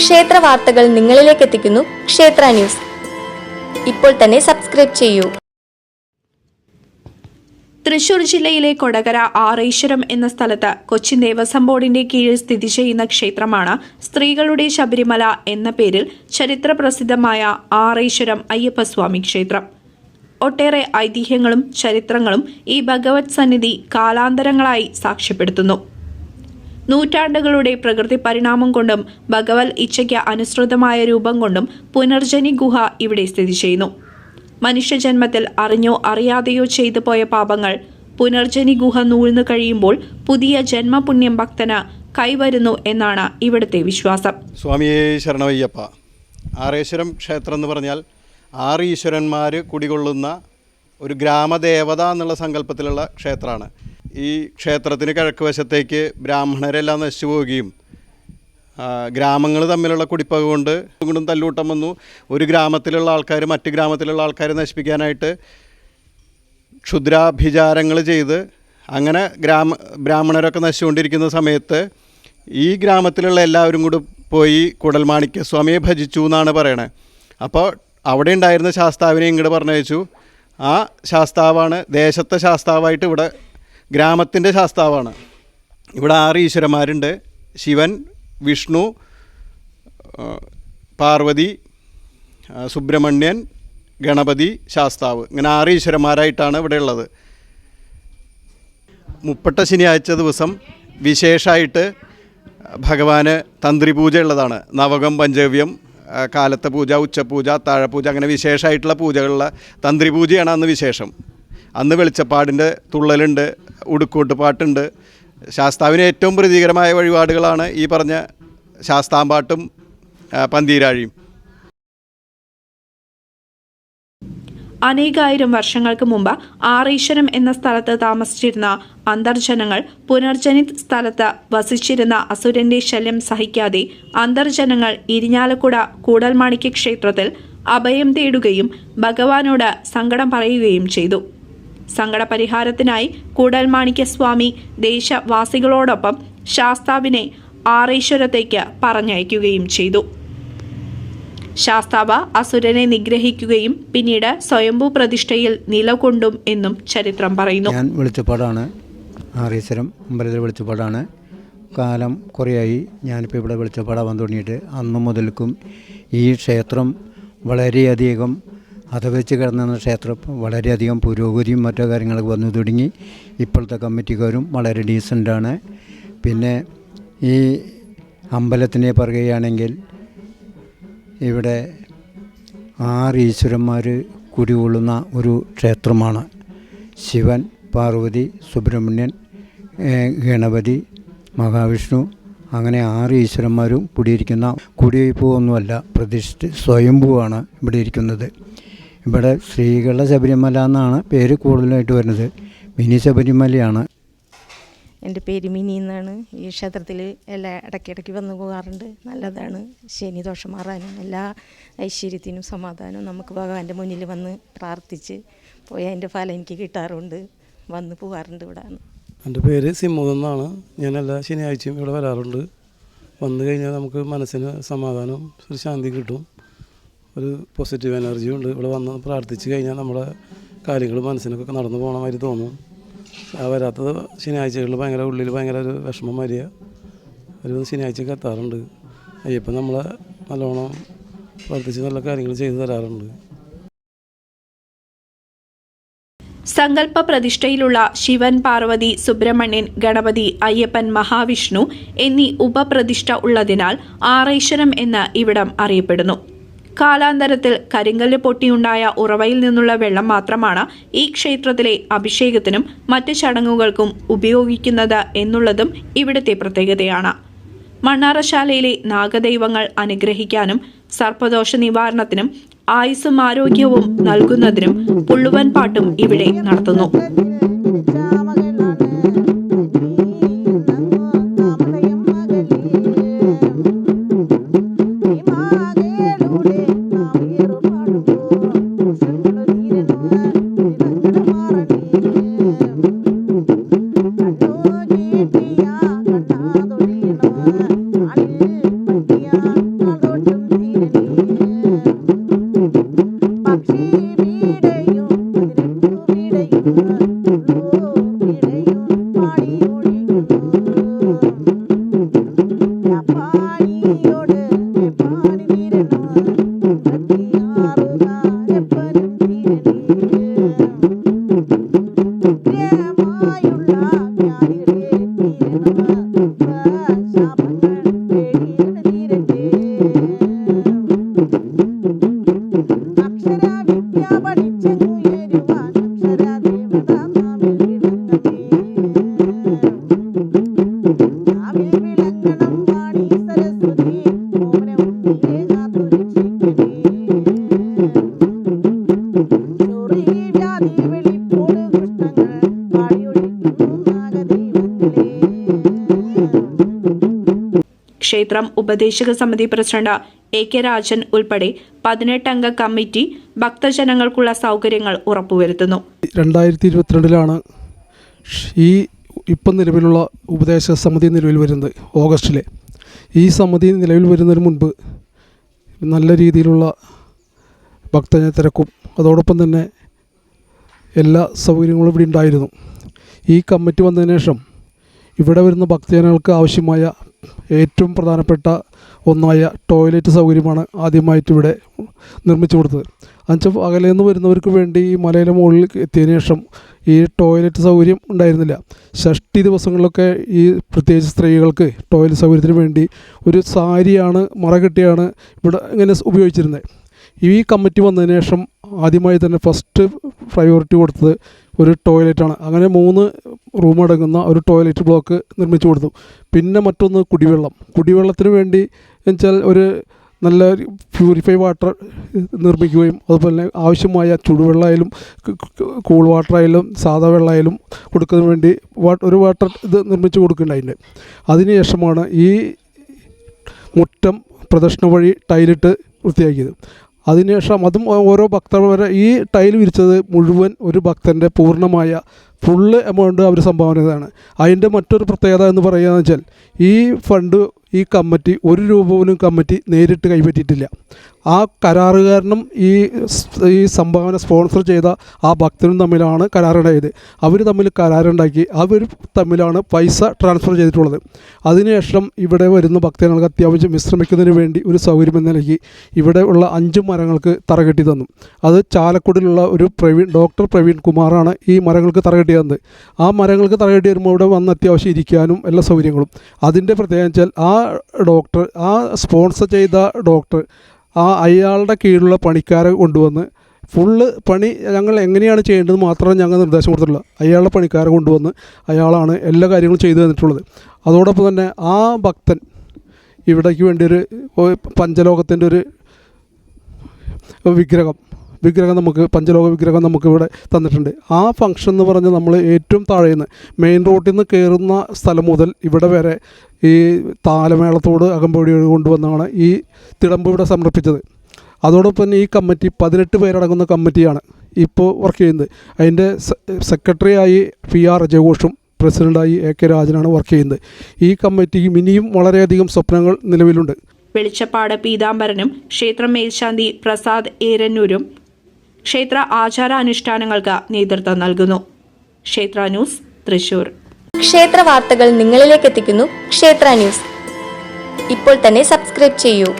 ക്ഷേത്ര വാർത്തകൾ നിങ്ങളിലേക്ക് എത്തിക്കുന്നു ക്ഷേത്ര ന്യൂസ്. ഇപ്പോൾ തന്നെ സബ്സ്ക്രൈബ് ചെയ്യൂ. തൃശൂർ ജില്ലയിലെ കൊടകര ആറേശ്വരം എന്ന സ്ഥലത്ത് കൊച്ചിൻ ദേവസ്വം ബോർഡിന്റെ കീഴിൽ സ്ഥിതി ചെയ്യുന്ന ക്ഷേത്രമാണ് സ്ത്രീകളുടെ ശബരിമല എന്ന പേരിൽ ചരിത്രപ്രസിദ്ധമായ ആറേശ്വരം അയ്യപ്പസ്വാമി ക്ഷേത്രം. ഒട്ടേറെ ഐതിഹ്യങ്ങളും ചരിത്രങ്ങളും ഈ ഭഗവത് സന്നിധി കാലാന്തരങ്ങളായി സാക്ഷ്യപ്പെടുത്തുന്നു. നൂറ്റാണ്ടുകളുടെ പ്രകൃതി പരിണാമം കൊണ്ടും ഭഗവത് ഇച്ഛയ്ക്ക് അനുസൃതമായ രൂപം കൊണ്ടും പുനർജനി ഗുഹ ഇവിടെ സ്ഥിതി ചെയ്യുന്നു. മനുഷ്യജന്മത്തിൽ അറിഞ്ഞോ അറിയാതെയോ ചെയ്തു പോയ പാപങ്ങൾ പുനർജനി ഗുഹ നൂഴ്ന്നു കഴിയുമ്പോൾ പുതിയ ജന്മപുണ്യം ഭക്തന് കൈവരുന്നു എന്നാണ് ഇവിടുത്തെ വിശ്വാസം. സ്വാമിയേ ശരണമയ്യപ്പ. ആറേശ്വരം ക്ഷേത്രം എന്ന് പറഞ്ഞാൽ 6 ഈശ്വരന്മാർ കുടികൊള്ളുന്ന ഒരു ഗ്രാമദേവത എന്നുള്ള സങ്കല്പത്തിലുള്ള ക്ഷേത്രമാണ്. ഈ ക്ഷേത്രത്തിന് കിഴക്ക് വശത്തേക്ക് ബ്രാഹ്മണരെല്ലാം നശിച്ചു പോവുകയും ഗ്രാമങ്ങൾ തമ്മിലുള്ള കുടിപ്പക കൊണ്ടും തല്ലൂട്ടം വന്നു. ഒരു ഗ്രാമത്തിലുള്ള ആൾക്കാർ മറ്റ് ഗ്രാമത്തിലുള്ള ആൾക്കാരെ നശിപ്പിക്കാനായിട്ട് ക്ഷുദ്രാഭിചാരങ്ങൾ ചെയ്ത് അങ്ങനെ ബ്രാഹ്മണരൊക്കെ നശിച്ചുകൊണ്ടിരിക്കുന്ന സമയത്ത് ഈ ഗ്രാമത്തിലുള്ള എല്ലാവരും കൂടി പോയി കുടൽമാണിക്യ സ്വാമിയെ ഭജിച്ചു എന്നാണ് പറയണത്. അപ്പോൾ അവിടെ ഉണ്ടായിരുന്ന ശാസ്താവിനെ ഇങ്ങോട്ട് പറഞ്ഞയച്ചു. ആ ശാസ്താവാണ് ദേശത്തെ ശാസ്താവായിട്ട് ഇവിടെ ഗ്രാമത്തിൻ്റെ ശാസ്താവാണ്. ഇവിടെ 6 ഈശ്വരന്മാരുണ്ട്. ശിവൻ, വിഷ്ണു, പാർവതി, സുബ്രഹ്മണ്യൻ, ഗണപതി, ശാസ്താവ്, ഇങ്ങനെ 6 ഈശ്വരന്മാരായിട്ടാണ് ഇവിടെ ഉള്ളത്. മുപ്പട്ട ശനിയാഴ്ച ദിവസം വിശേഷമായിട്ട് ഭഗവാന് തന്ത്രിപൂജ ഉള്ളതാണ്. നവകം, പഞ്ചഗവ്യം, കാലത്തെ പൂജ, ഉച്ചപൂജ, താഴപ്പൂജ, അങ്ങനെ വിശേഷമായിട്ടുള്ള പൂജകളുള്ള തന്ത്രിപൂജയാണ് അന്ന് വിശേഷം. അന്ന് വെളിച്ചപ്പാടിൻ്റെ തുള്ളലുണ്ട്, ഉടുക്കൂട്ട് പാട്ടുണ്ട്. ശാസ്താവിന് ഏറ്റവും പ്രതീകരമായ വഴിപാടുകളാണ് ഈ പറഞ്ഞ ശാസ്താംപാട്ടും പന്തീരാഴിയും. അനേകായിരം വർഷങ്ങൾക്ക് മുമ്പ് ആറേശ്വരം എന്ന സ്ഥലത്ത് താമസിച്ചിരുന്ന അന്തർജനങ്ങൾ പുനർജനിത് സ്ഥലത്ത് വസിച്ചിരുന്ന അസുരന്റെ ശല്യം സഹിക്കാതെ അന്തർജനങ്ങൾ ഇരിഞ്ഞാലക്കുട കൂടൽമാണിക്യ ക്ഷേത്രത്തിൽ അഭയം തേടുകയും ഭഗവാനോട് സങ്കടം പറയുകയും ചെയ്തു. സങ്കടപരിഹാരത്തിനായി കൂടൽമാണിക്യ സ്വാമി ദേശവാസികളോടൊപ്പം ശാസ്താവിനെ ആറേശ്വരത്തേക്ക് പറഞ്ഞയക്കുകയും ചെയ്തു. ശാസ്താവ് അസുരനെ നിഗ്രഹിക്കുകയും പിന്നീട് സ്വയംഭൂ പ്രതിഷ്ഠയിൽ നിലകൊണ്ടും എന്നും ചരിത്രം പറയുന്നു. ഞാൻ വെളിച്ചപ്പാടാണ്, ആറേശ്വരം അമ്പലത്തിൽ വെളിച്ചപ്പാടാണ്. കാലം കുറേയായി ഞാനിപ്പോൾ ഇവിടെ വെളിച്ചപ്പാടാവാൻ തുടങ്ങിയിട്ട്. അന്നു മുതൽക്കും ഈ ക്ഷേത്രം വളരെയധികം അതവെച്ച് കിടന്ന ക്ഷേത്രം വളരെയധികം പുരോഗതിയും മറ്റു കാര്യങ്ങളൊക്കെ വന്നു തുടങ്ങി. ഇപ്പോഴത്തെ കമ്മിറ്റിക്കാരും വളരെ ഡീസൻ്റാണ്. പിന്നെ ഈ അമ്പലത്തിനെ പറയുകയാണെങ്കിൽ ഇവിടെ 6 ഈശ്വരന്മാർ കുടികൊള്ളുന്ന ഒരു ക്ഷേത്രമാണ്. ശിവൻ, പാർവതി, സുബ്രഹ്മണ്യൻ, ഗണപതി, മഹാവിഷ്ണു, അങ്ങനെ 6 ഈശ്വരന്മാരും കുടിയിരിക്കുന്ന കുടിവയ്പ്പൊന്നുമല്ല, പ്രതിഷ്ഠ സ്വയംഭൂവാണ് ഇവിടെ ഇരിക്കുന്നത്. ഇവിടെ സ്ത്രീകളുടെ ശബരിമല എന്നാണ് പേര് കൂടുതലായിട്ട് വരുന്നത്. മിനി ശബരിമലയാണ്. എൻ്റെ പേര് മിനി എന്നാണ്. ഈ ക്ഷേത്രത്തിൽ ഇടയ്ക്കിടയ്ക്ക് വന്നു പോകാറുണ്ട്. നല്ലതാണ്. ശനി ദോഷം മാറാനും എല്ലാ ഐശ്വര്യത്തിനും സമാധാനവും നമുക്ക് ഭഗവാന്റെ മുന്നിൽ വന്ന് പ്രാർത്ഥിച്ച് പോയി അതിൻ്റെ ഫലം എനിക്ക് കിട്ടാറുണ്ട്. വന്ന് പോകാറുണ്ട് ഇവിടെ. എൻ്റെ പേര് സിമ്മു എന്നാണ്. ഞാൻ എല്ലാ ശനിയാഴ്ചയും ഇവിടെ വരാറുണ്ട്. വന്നു കഴിഞ്ഞാൽ നമുക്ക് മനസ്സിന് സമാധാനം, ഒരു ശാന്തി കിട്ടും, ഒരു പോസിറ്റീവ് എനർജി ഉണ്ട്. ഇവിടെ വന്ന് പ്രാർത്ഥിച്ച് കഴിഞ്ഞാൽ നമ്മുടെ കാര്യങ്ങൾ മനസ്സിനൊക്കെ നടന്നു പോകണ മാതിരി തോന്നും. വരാത്തത് ശനിയാഴ്ചകളിൽ ഭയങ്കര ഉള്ളിൽ ഭയങ്കര ഒരു വിഷമം വരിക. ഒരു ശനിയാഴ്ചക്ക് എത്താറുണ്ട്. അയ്യപ്പൻ നമ്മളെ നല്ലോണം പ്രാർത്ഥിച്ച് നല്ല കാര്യങ്ങൾ ചെയ്തു തരാറുണ്ട്. സങ്കല്പ പ്രതിഷ്ഠയിലുള്ള ശിവൻ, പാർവതി, സുബ്രഹ്മണ്യൻ, ഗണപതി, അയ്യപ്പൻ, മഹാവിഷ്ണു എന്നീ ഉപപ്രതിഷ്ഠ ഉള്ളതിനാൽ ആറേശ്വരം എന്ന് ഇവിടം അറിയപ്പെടുന്നു. കാലാന്തരത്തിൽ കരിങ്കല്ല് പൊട്ടിയുണ്ടായ ഉറവയിൽ നിന്നുള്ള വെള്ളം മാത്രമാണ് ഈ ക്ഷേത്രത്തിലെ അഭിഷേകത്തിനും മറ്റ് ചടങ്ങുകൾക്കും ഉപയോഗിക്കുന്നത് എന്നുള്ളതും ഇവിടുത്തെ പ്രത്യേകതയാണ്. മണ്ണാറശാലയിലെ നാഗദൈവങ്ങൾ അനുഗ്രഹിക്കാനും സർപ്പദോഷ നിവാരണത്തിനും ആയുസ്സും ആരോഗ്യവും നൽകുന്നതിനും പുള്ളുവൻ പാട്ടും ഇവിടെ നടത്തുന്നു. ക്ഷേത്രം ഉപദേശക സമിതി പ്രസിഡന്റ് AK രാജൻ ഉൾപ്പെടെ 18-അംഗ കമ്മിറ്റി ഭക്തജനങ്ങൾക്കുള്ള സൗകര്യങ്ങൾ ഉറപ്പുവരുത്തുന്നു. 2022 ഈ ഇപ്പം നിലവിലുള്ള ഉപദേശക സമിതി നിലവിൽ വരുന്നത് ഓഗസ്റ്റിലെ. ഈ സമിതി നിലവിൽ വരുന്നതിന് മുൻപ് നല്ല രീതിയിലുള്ള ഭക്തജന തിരക്കും അതോടൊപ്പം തന്നെ എല്ലാ സൗകര്യങ്ങളും ഇവിടെ ഉണ്ടായിരുന്നു. ഈ കമ്മിറ്റി വന്നതിന് ശേഷം ഇവിടെ വരുന്ന ഭക്തജനങ്ങൾക്ക് ആവശ്യമായ ഏറ്റവും പ്രധാനപ്പെട്ട ഒന്നായ ടോയ്ലറ്റ് സൗകര്യമാണ് ആദ്യമായിട്ട് ഇവിടെ നിർമ്മിച്ചു കൊടുത്തത്. എന്നുവെച്ചാൽ അകലെ നിന്ന് വരുന്നവർക്ക് വേണ്ടി ഈ മലയുടെ മുകളിൽ എത്തിയതിനു ശേഷം ഈ ടോയ്ലറ്റ് സൗകര്യം ഉണ്ടായിരുന്നില്ല. ഷഷ്ടി ദിവസങ്ങളിലൊക്കെ ഈ പ്രത്യേകിച്ച് സ്ത്രീകൾക്ക് ടോയ്ലറ്റ് സൗകര്യത്തിന് വേണ്ടി ഒരു സാരിയാണ് മറ കെട്ടിയാണ് ഇവിടെ ഇങ്ങനെ ഉപയോഗിച്ചിരുന്നത്. ഈ കമ്മിറ്റി വന്നതിന് ശേഷം ആദ്യമായി തന്നെ ഫസ്റ്റ് പ്രയോറിറ്റി കൊടുത്തത് ഒരു ടോയ്ലറ്റാണ്. അങ്ങനെ 3 റൂം അടങ്ങുന്ന ഒരു ടോയ്ലറ്റ് ബ്ലോക്ക് നിർമ്മിച്ചു കൊടുത്തു. പിന്നെ മറ്റൊന്ന് കുടിവെള്ളത്തിന് വേണ്ടി എന്നുവെച്ചാൽ ഒരു നല്ല പ്യൂരിഫൈ വാട്ടർ നിർമ്മിക്കുകയും അതുപോലെ ആവശ്യമായ ചുടുവെള്ളമായാലും കൂൾ വാട്ടറായാലും സാധാ വെള്ളമായാലും കൊടുക്കുന്നതിന് വേണ്ടി ഒരു വാട്ടർ ഇത് നിർമ്മിച്ച് കൊടുക്കുന്നുണ്ടായിട്ടുണ്ട്. അതിനുശേഷമാണ് ഈ മുറ്റം പ്രദക്ഷിണ വഴി ടൈലിട്ട് വൃത്തിയാക്കിയത്. അതിനുശേഷം അതും ഓരോ ഭക്തന്മാരെ ഈ ടൈൽ വിരിച്ചത് മുഴുവൻ ഒരു ഭക്തൻ്റെ പൂർണ്ണമായ ഫുള്ള് എമൗണ്ട് അവർ സംഭാവന ചെയ്തതാണ്. അതിൻ്റെ മറ്റൊരു പ്രത്യേകത എന്ന് പറയുകയെന്ന് വെച്ചാൽ ഈ ഫണ്ട് ഈ കമ്മിറ്റി 1 രൂപ പോലും കമ്മിറ്റി നേരിട്ട് കൈപ്പറ്റിയിട്ടില്ല. ആ കരാറുകാരനും ഈ സംഭാവന സ്പോൺസർ ചെയ്ത ആ ഭക്തനും തമ്മിലാണ് കരാറുണ്ടായത്. അവർ തമ്മിൽ കരാറുണ്ടാക്കി അവർ തമ്മിലാണ് പൈസ ട്രാൻസ്ഫർ ചെയ്തിട്ടുള്ളത്. അതിനുശേഷം ഇവിടെ വരുന്ന ഭക്തജനങ്ങൾക്ക് അത്യാവശ്യം വിശ്രമിക്കുന്നതിന് വേണ്ടി ഒരു സൗകര്യം എന്ന നിലയ്ക്ക് ഇവിടെ ഉള്ള 5 മരങ്ങൾക്ക് തറകെട്ടി തന്നു. അത് ചാലക്കുടിലുള്ള ഒരു ഡോക്ടർ പ്രവീൺ കുമാറാണ് ഈ മരങ്ങൾക്ക് തറകെട്ടി തന്നത്. ആ മരങ്ങൾക്ക് തറകെട്ടി വരുമ്പോൾ ഇവിടെ വന്ന് അത്യാവശ്യം ഇരിക്കാനും എല്ലാ സൗകര്യങ്ങളും. അതിൻ്റെ പ്രത്യേകത വെച്ചാൽ ആ ഡോക്ടർ ആ സ്പോൺസർ ചെയ്ത ഡോക്ടർ അയാളുടെ കീഴിലുള്ള പണിക്കാരെ കൊണ്ടുവന്ന് ഫുള്ള് പണി ഞങ്ങൾ എങ്ങനെയാണ് ചെയ്യേണ്ടത് മാത്രമേ ഞങ്ങൾ നിർദ്ദേശം കൊടുത്തിട്ടുള്ളൂ. അയാളുടെ പണിക്കാരെ കൊണ്ടുവന്ന് അയാളാണ് എല്ലാ കാര്യങ്ങളും ചെയ്തു തന്നിട്ടുള്ളത്. അതോടൊപ്പം തന്നെ ആ ഭക്തൻ ഇവിടേക്ക് വേണ്ടി ഒരു പഞ്ചലോകത്തിൻ്റെ ഒരു വിഗ്രഹം നമുക്ക് പഞ്ചലോക വിഗ്രഹം നമുക്ക് ഇവിടെ തന്നിട്ടുണ്ട്. ആ ഫംഗ്ഷൻ എന്ന് പറഞ്ഞാൽ നമ്മൾ ഏറ്റവും താഴേന്ന് മെയിൻ റോഡിൽ നിന്ന് കയറുന്ന സ്ഥലം മുതൽ ഇവിടെ വരെ ഈ താലമേളത്തോട് അകമ്പടിയോട് കൊണ്ടുവന്നാണ് ഈ തിടമ്പ് ഇവിടെ സമർപ്പിച്ചത്. അതോടൊപ്പം തന്നെ ഈ കമ്മിറ്റി 18 പേരടങ്ങുന്ന കമ്മിറ്റിയാണ് ഇപ്പോൾ വർക്ക് ചെയ്യുന്നത്. അതിൻ്റെ സെക്രട്ടറിയായി PR അജയഘോഷും പ്രസിഡൻ്റായി AK രാജനാണ് വർക്ക് ചെയ്യുന്നത്. ഈ കമ്മിറ്റിക്ക് ഇനിയും വളരെയധികം സ്വപ്നങ്ങൾ നിലവിലുണ്ട്. വെളിച്ചപ്പാട് പീതാംബരനും ക്ഷേത്രം മേൽശാന്തി പ്രസാദ് ഏരന്നൂരും ക്ഷേത്ര ആചാരാനുഷ്ഠാനങ്ങൾക്ക് നേതൃത്വം നൽകുന്നു. ക്ഷേത്ര ന്യൂസ്, തൃശൂർ. ക്ഷേത്ര വാർത്തകൾ നിങ്ങളിലേക്ക് എത്തിക്കുന്നു ക്ഷേത്ര ന്യൂസ്. ഇപ്പോൾ തന്നെ സബ്സ്ക്രൈബ് ചെയ്യൂ.